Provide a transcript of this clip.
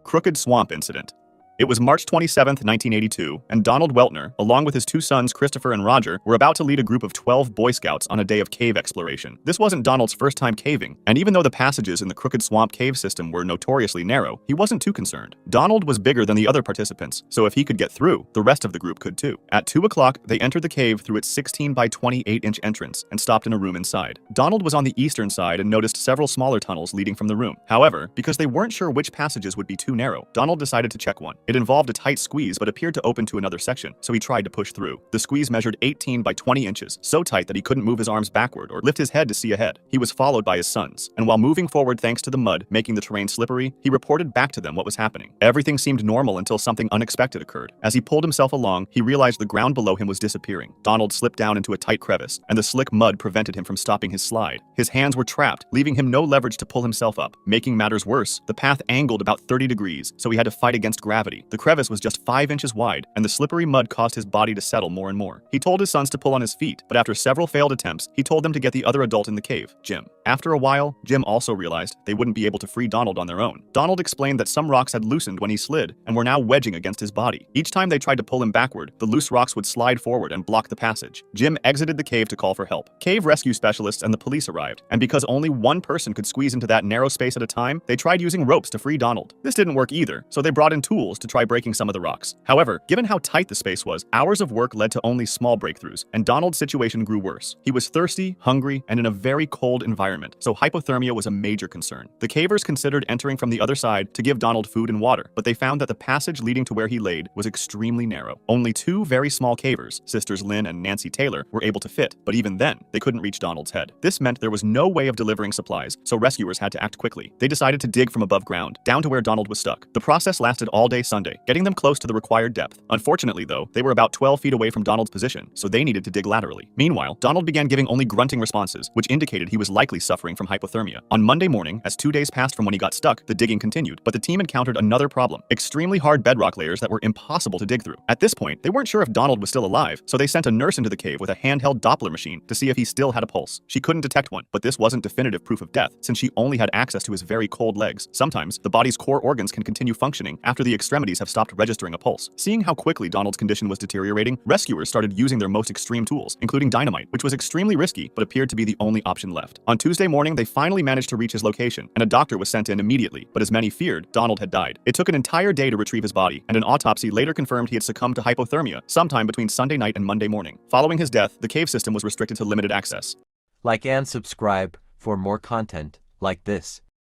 Crooked Swamp Incident. It was March 27, 1982, and Donald Weltner, along with his two sons Christopher and Roger, were about to lead a group of 12 Boy Scouts on a day of cave exploration. This wasn't Donald's first time caving, and even though the passages in the Crooked Swamp cave system were notoriously narrow, he wasn't too concerned. Donald was bigger than the other participants, so if he could get through, the rest of the group could too. At 2 o'clock, they entered the cave through its 16 by 28-inch entrance and stopped in a room inside. Donald was on the eastern side and noticed several smaller tunnels leading from the room. However, because they weren't sure which passages would be too narrow, Donald decided to check one. It involved a tight squeeze but appeared to open to another section, so he tried to push through. The squeeze measured 18 by 20 inches, so tight that he couldn't move his arms backward or lift his head to see ahead. He was followed by his sons, and while moving forward thanks to the mud making the terrain slippery, he reported back to them what was happening. Everything seemed normal until something unexpected occurred. As he pulled himself along, he realized the ground below him was disappearing. Donald slipped down into a tight crevice, and the slick mud prevented him from stopping his slide. His hands were trapped, leaving him no leverage to pull himself up. Making matters worse, the path angled about 30 degrees, so he had to fight against gravity. The crevice was just 5 inches wide, and the slippery mud caused his body to settle more and more. He told his sons to pull on his feet, but after several failed attempts, he told them to get the other adult in the cave, Jim. After a while, Jim also realized they wouldn't be able to free Donald on their own. Donald explained that some rocks had loosened when he slid and were now wedging against his body. Each time they tried to pull him backward, the loose rocks would slide forward and block the passage. Jim exited the cave to call for help. Cave rescue specialists and the police arrived, and because only one person could squeeze into that narrow space at a time, they tried using ropes to free Donald. This didn't work either, so they brought in tools to try breaking some of the rocks. However, given how tight the space was, hours of work led to only small breakthroughs, and Donald's situation grew worse. He was thirsty, hungry, and in a very cold environment, so hypothermia was a major concern. The cavers considered entering from the other side to give Donald food and water, but they found that the passage leading to where he laid was extremely narrow. Only two very small cavers, sisters Lynn and Nancy Taylor, were able to fit, but even then, they couldn't reach Donald's head. This meant there was no way of delivering supplies, so rescuers had to act quickly. They decided to dig from above ground, down to where Donald was stuck. The process lasted all day Sunday, getting them close to the required depth. Unfortunately, though, they were about 12 feet away from Donald's position, so they needed to dig laterally. Meanwhile, Donald began giving only grunting responses, which indicated he was likely suffering from hypothermia. On Monday morning, as 2 days passed from when he got stuck, the digging continued, but the team encountered another problem: extremely hard bedrock layers that were impossible to dig through. At this point, they weren't sure if Donald was still alive, so they sent a nurse into the cave with a handheld Doppler machine to see if he still had a pulse. She couldn't detect one, but this wasn't definitive proof of death, since she only had access to his very cold legs. Sometimes, the body's core organs can continue functioning after the extremities have stopped registering a pulse. Seeing how quickly Donald's condition was deteriorating, rescuers started using their most extreme tools, including dynamite, which was extremely risky but appeared to be the only option left. On Tuesday morning, they finally managed to reach his location, and a doctor was sent in immediately, but as many feared, Donald had died. It took an entire day to retrieve his body, and an autopsy later confirmed he had succumbed to hypothermia sometime between Sunday night and Monday morning. Following his death, the cave system was restricted to limited access. Like and subscribe for more content like this.